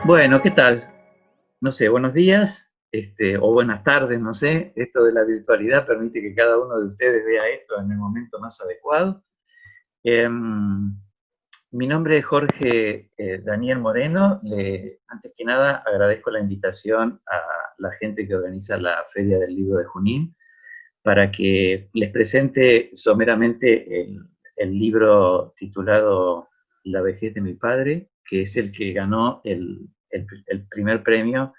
Bueno, ¿qué tal? No sé, buenos días, o buenas tardes, no sé. Esto de la virtualidad permite que cada uno de ustedes vea esto en el momento más adecuado. Mi nombre es Jorge Daniel Moreno. Antes que nada, agradezco la invitación a la gente que organiza la Feria del Libro de Junín para que les presente someramente el libro titulado La vejez de mi padre, que es el que ganó el primer premio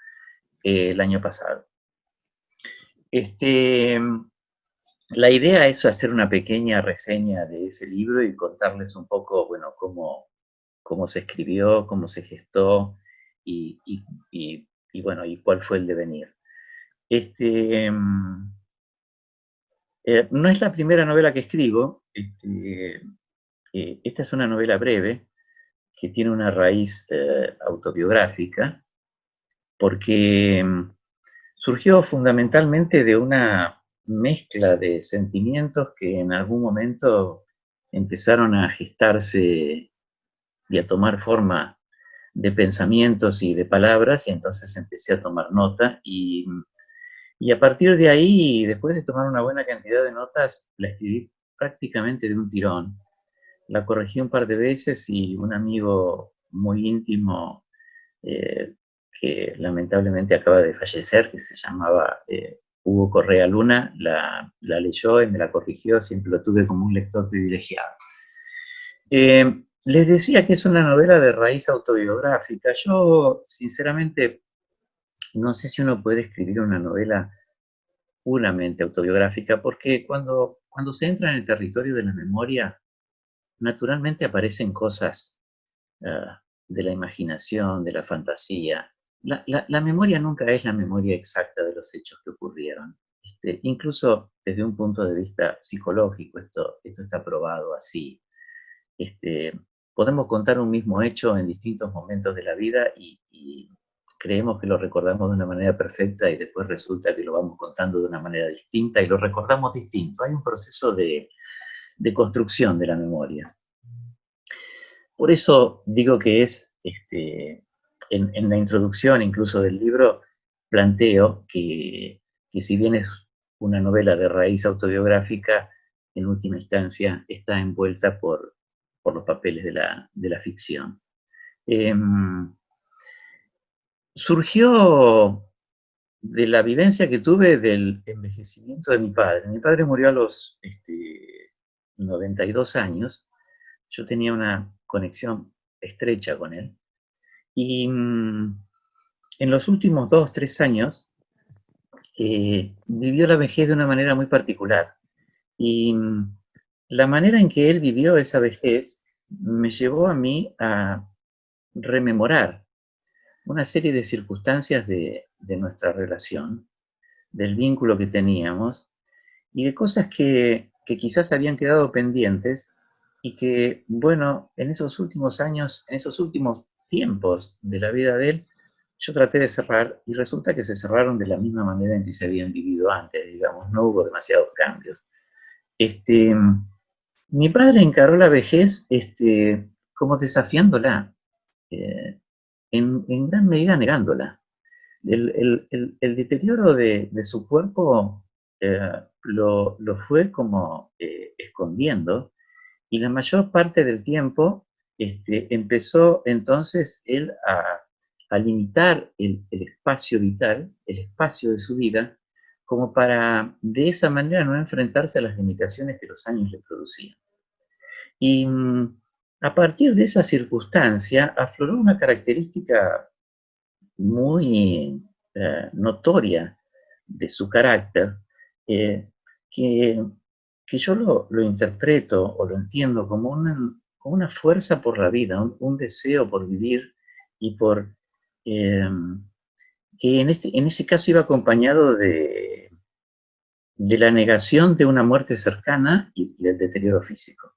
el año pasado. Este, la idea es hacer una pequeña reseña de ese libro y contarles un poco, bueno, cómo se escribió, cómo se gestó y, y- bueno, y cuál fue el devenir. Este, no es la primera novela que escribo. Esta es una novela breve que tiene una raíz autobiográfica porque surgió fundamentalmente de una mezcla de sentimientos que en algún momento empezaron a gestarse y a tomar forma de pensamientos y de palabras, y entonces empecé a tomar nota y a partir de ahí, después de tomar una buena cantidad de notas, la escribí prácticamente de un tirón. La corregí un par de veces y un amigo muy íntimo eh, que lamentablemente acaba de fallecer, que se llamaba Hugo Correa Luna, la leyó y me la corrigió, siempre lo tuve como un lector privilegiado. Les decía que es una novela de raíz autobiográfica. Yo, sinceramente, no sé si uno puede escribir una novela puramente autobiográfica, porque cuando se entra en el territorio de la memoria, naturalmente aparecen cosas de la imaginación, de la fantasía. La memoria nunca es la memoria exacta de los hechos que ocurrieron. Incluso desde un punto de vista psicológico, esto está probado así. Este, Podemos contar un mismo hecho en distintos momentos de la vida y creemos que lo recordamos de una manera perfecta y después resulta que lo vamos contando de una manera distinta y lo recordamos distinto. Hay un proceso de construcción de la memoria. Por eso digo que en la introducción incluso del libro, planteo que si bien es una novela de raíz autobiográfica, en última instancia está envuelta por los papeles de la ficción. Em, Surgió de la vivencia que tuve del envejecimiento de mi padre. Mi padre murió a los 92 años. Yo tenía una conexión estrecha con él. Y en los últimos 2, 3 años vivió la vejez de una manera muy particular. Y la manera en que él vivió esa vejez me llevó a mí a rememorar una serie de circunstancias de nuestra relación, del vínculo que teníamos y de cosas que quizás habían quedado pendientes y que, bueno, en esos últimos años, en esos últimos tiempos de la vida de él, yo traté de cerrar y resulta que se cerraron de la misma manera en que se habían vivido antes, digamos, no hubo demasiados cambios. Este, Mi padre encaró la vejez como desafiándola, eh, en gran medida negándola. El deterioro de su cuerpo lo fue como escondiendo y la mayor parte del tiempo empezó entonces él a limitar el espacio vital, el espacio de su vida, como para de esa manera no enfrentarse a las limitaciones que los años le producían. Y a partir de esa circunstancia afloró una característica muy notoria de su carácter, eh, que, que yo lo interpreto o lo entiendo como una fuerza por la vida, un deseo por vivir y eh, que en ese caso iba acompañado de la negación de una muerte cercana y del deterioro físico.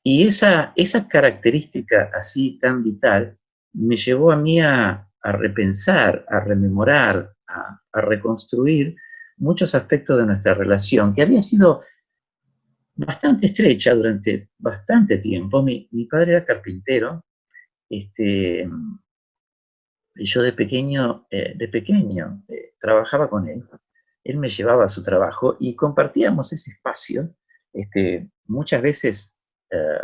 Y esa característica así tan vital me llevó a mí a repensar, a rememorar, a reconstruir muchos aspectos de nuestra relación, que había sido bastante estrecha durante bastante tiempo. Mi padre era carpintero, este, y yo de pequeño trabajaba con él. Él me llevaba a su trabajo y compartíamos ese espacio, muchas veces eh,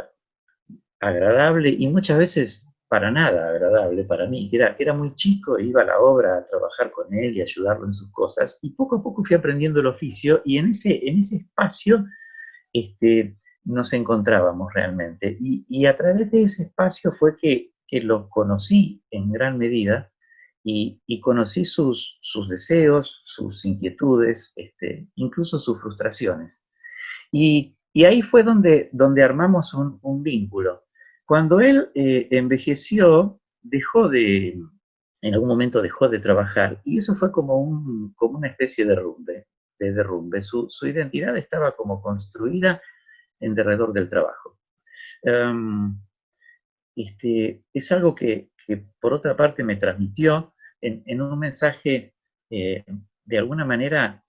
agradable y muchas veces para nada agradable para mí, que era muy chico, iba a la obra a trabajar con él y ayudarlo en sus cosas, y poco a poco fui aprendiendo el oficio, y en ese espacio este, nos encontrábamos realmente. Y a través de ese espacio fue que lo conocí en gran medida, y conocí sus deseos, sus inquietudes, incluso sus frustraciones. Y ahí fue donde armamos un vínculo. Cuando él envejeció, en algún momento dejó de trabajar, y eso fue como una especie de derrumbe. Su identidad estaba como construida en derredor del trabajo. Um, es algo que, por otra parte, me transmitió en un mensaje de alguna manera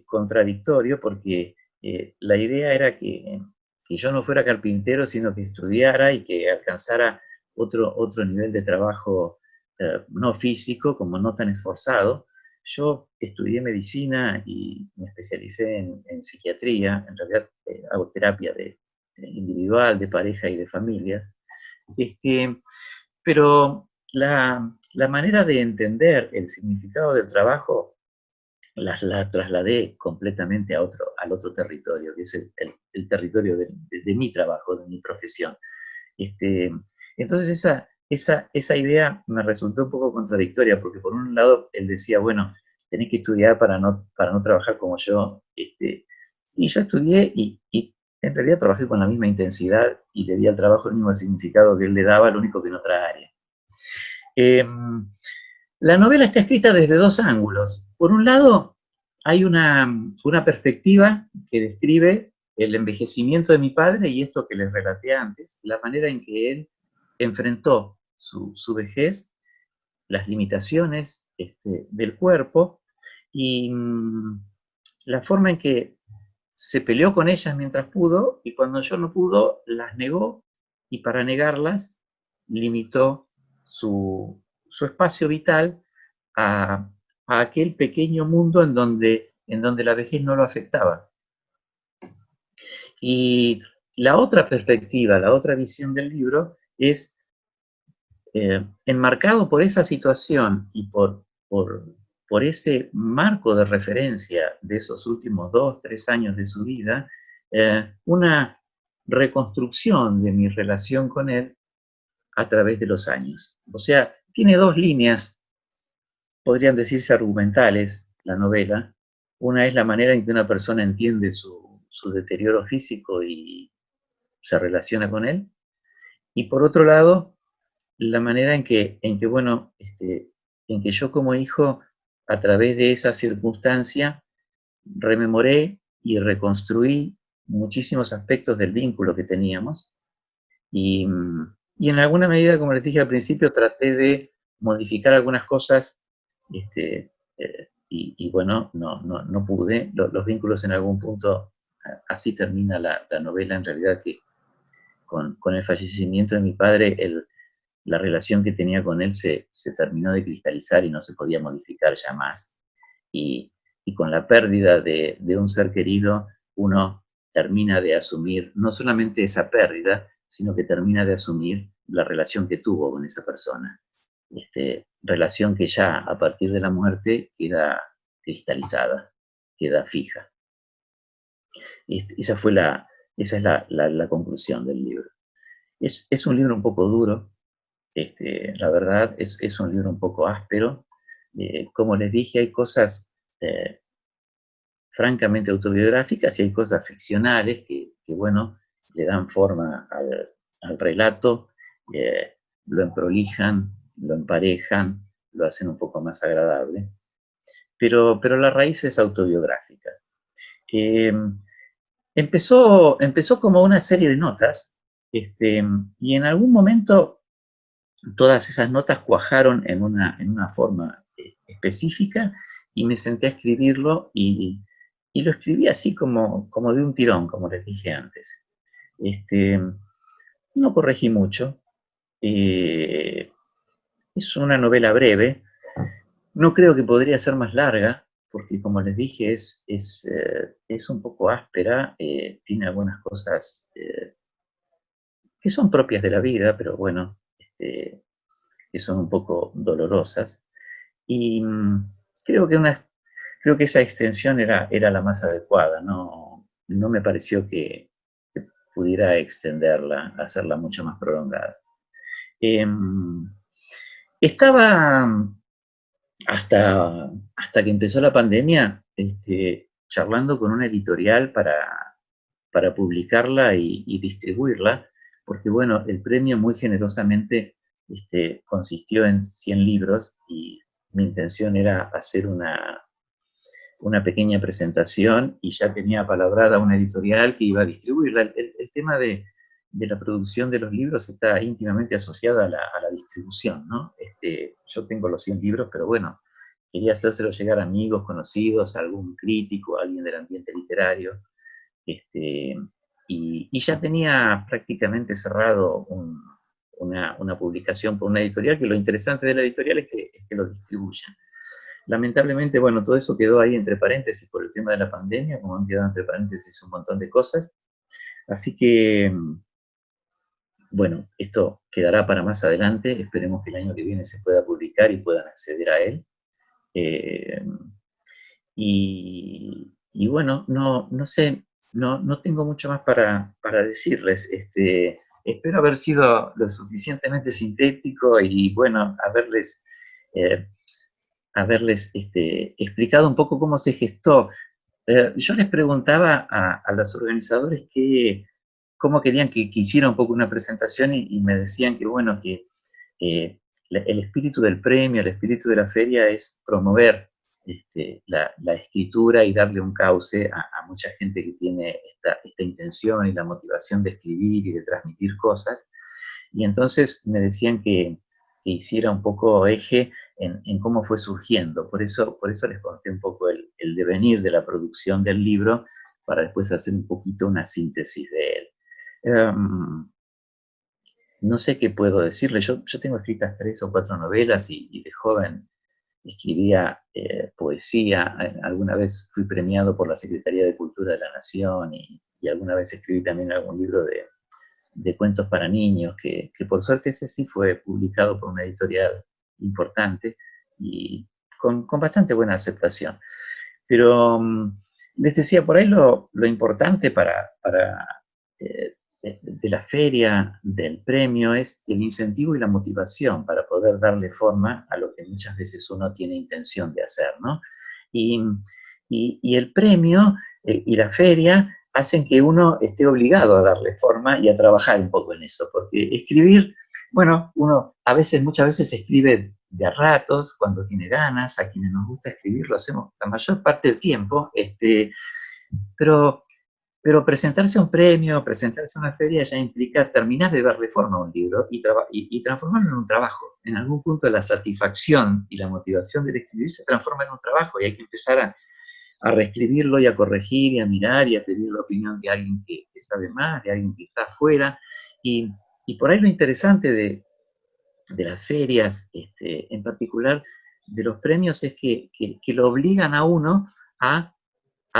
contradictorio, porque la idea era que yo no fuera carpintero, sino que estudiara y que alcanzara otro nivel de trabajo, no físico, como no tan esforzado. Yo estudié medicina y me especialicé en psiquiatría. En realidad hago terapia individual, de pareja y de familias. Este, pero la manera de entender el significado del trabajo la trasladé completamente al otro territorio, que es el territorio de mi trabajo, de mi profesión. Este, entonces esa idea me resultó un poco contradictoria, porque por un lado él decía, bueno, tenés que estudiar para no trabajar como yo. Y yo estudié y en realidad trabajé con la misma intensidad y le di al trabajo el mismo significado que él le daba, lo único que en otra área. Eh, la novela está escrita desde dos ángulos. Por un lado, hay una perspectiva que describe el envejecimiento de mi padre y esto que les relaté antes, la manera en que él enfrentó su vejez, las limitaciones del cuerpo, y la forma en que se peleó con ellas mientras pudo, y cuando yo no pudo, las negó, y para negarlas limitó su espacio vital a, a aquel pequeño mundo en donde la vejez no lo afectaba. Y la otra perspectiva, la otra visión del libro es, enmarcado por esa situación y por ese marco de referencia de esos últimos 2, 3 años de su vida, una reconstrucción de mi relación con él a través de los años. O sea, tiene dos líneas, podrían decirse argumentales, la novela. Una es la manera en que una persona entiende su deterioro físico y se relaciona con él. Y por otro lado, la manera en que bueno, en que yo como hijo, a través de esa circunstancia, rememoré y reconstruí muchísimos aspectos del vínculo que teníamos. Y, y en alguna medida, como les dije al principio, traté de modificar algunas cosas, y bueno, no pude. Los vínculos en algún punto, así termina la novela, en realidad, que con el fallecimiento de mi padre, la relación que tenía con él se terminó de cristalizar y no se podía modificar ya más. Y, y con la pérdida de un ser querido, uno termina de asumir no solamente esa pérdida, sino que termina de asumir la relación que tuvo con esa persona. Relación que ya a partir de la muerte queda cristalizada, queda fija. Esa es la conclusión del libro. Es un libro un poco duro, la verdad, es un libro un poco áspero. Como les dije, hay cosas francamente autobiográficas y hay cosas ficcionales que bueno, le dan forma al relato, lo emprolijan, lo emparejan, lo hacen un poco más agradable, pero la raíz es autobiográfica. Eh, empezó como una serie de notas, y en algún momento todas esas notas cuajaron en una forma específica, y me senté a escribirlo, y y lo escribí así como de un tirón, como les dije antes. Este, no corregí mucho. eh, es una novela breve. No creo que podría ser más larga, porque como les dije, es un poco áspera, tiene algunas cosas que son propias de la vida, pero bueno, que son un poco dolorosas. Y creo que, creo que esa extensión era la más adecuada, no me pareció que pudiera extenderla, hacerla mucho más prolongada. Em, estaba hasta que empezó la pandemia, charlando con una editorial para publicarla y distribuirla, porque bueno, el premio muy generosamente consistió en 100 libros y mi intención era hacer una pequeña presentación y ya tenía apalabrada una editorial que iba a distribuirla. El tema de la producción de los libros está íntimamente asociado a la distribución, ¿no? Yo tengo los 100 libros, pero bueno, quería hacérselo llegar a amigos, conocidos, a algún crítico, a alguien del ambiente literario, este, y ya tenía prácticamente cerrado una publicación por una editorial, que lo interesante de la editorial es que lo distribuyan. Lamentablemente, bueno, todo eso quedó ahí entre paréntesis por el tema de la pandemia, como han quedado entre paréntesis un montón de cosas. Así que, bueno, esto quedará para más adelante. Esperemos que el año que viene se pueda publicar y puedan acceder a él. Eh, y bueno, no sé, no tengo mucho más para decirles. Espero haber sido lo suficientemente sintético y, bueno, eh, haberles explicado un poco cómo se gestó. Yo les preguntaba a los organizadores cómo querían que hiciera un poco una presentación y me decían que, bueno, que el espíritu del premio, el espíritu de la feria es promover la escritura y darle un cauce a mucha gente que tiene esta intención y la motivación de escribir y de transmitir cosas. Y entonces me decían que hiciera un poco eje en cómo fue surgiendo. Por eso les conté un poco el devenir de la producción del libro, para después hacer un poquito una síntesis de él. No sé qué puedo decirle. Yo tengo escritas 3 o 4 novelas y de joven escribía poesía. Alguna vez fui premiado por la Secretaría de Cultura de la Nación y alguna vez escribí también algún libro de cuentos para niños, que por suerte ese sí fue publicado por una editorial importante y con bastante buena aceptación. Pero les decía, por ahí lo importante de la feria, del premio, es el incentivo y la motivación para poder darle forma a lo que muchas veces uno tiene intención de hacer, ¿no? Y, y el premio y la feria hacen que uno esté obligado a darle forma y a trabajar un poco en eso, porque escribir, bueno, uno muchas veces escribe de a ratos, cuando tiene ganas. A quienes nos gusta escribir lo hacemos la mayor parte del tiempo, pero, pero presentarse a un premio, presentarse a una feria ya implica terminar de darle forma a un libro y transformarlo en un trabajo. En algún punto la satisfacción y la motivación del escribir se transforma en un trabajo y hay que empezar a reescribirlo y a corregir y a mirar y a pedir la opinión de alguien que sabe más, de alguien que está afuera. Y, y por ahí lo interesante de las ferias, en particular de los premios, es que lo obligan a uno a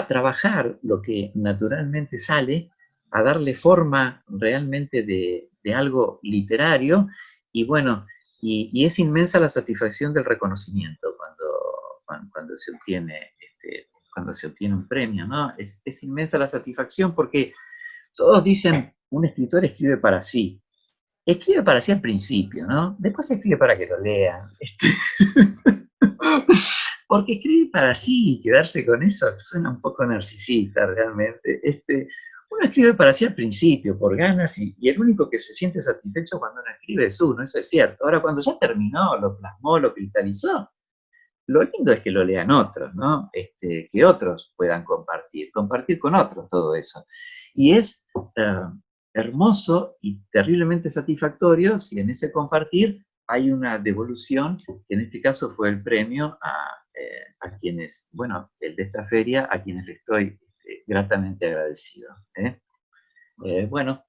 trabajar lo que naturalmente sale, a darle forma realmente de algo literario, y bueno, y es inmensa la satisfacción del reconocimiento cuando cuando se obtiene un premio, ¿no? Es inmensa la satisfacción porque todos dicen, un escritor escribe para sí al principio, ¿no? Después escribe para que lo lean. Porque escribir para sí y quedarse con eso suena un poco narcisista realmente. Uno escribe para sí al principio, por ganas, y el único que se siente satisfecho cuando uno escribe es uno, eso es cierto. Ahora, cuando ya terminó, lo plasmó, lo cristalizó, lo lindo es que lo lean otros, ¿no? Que otros puedan compartir con otros todo eso. Y es hermoso y terriblemente satisfactorio si en ese compartir hay una devolución, que en este caso fue el premio a quienes, bueno, el de esta feria, a quienes le estoy gratamente agradecido. Bueno,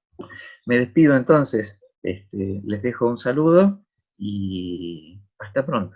me despido entonces, les dejo un saludo y hasta pronto.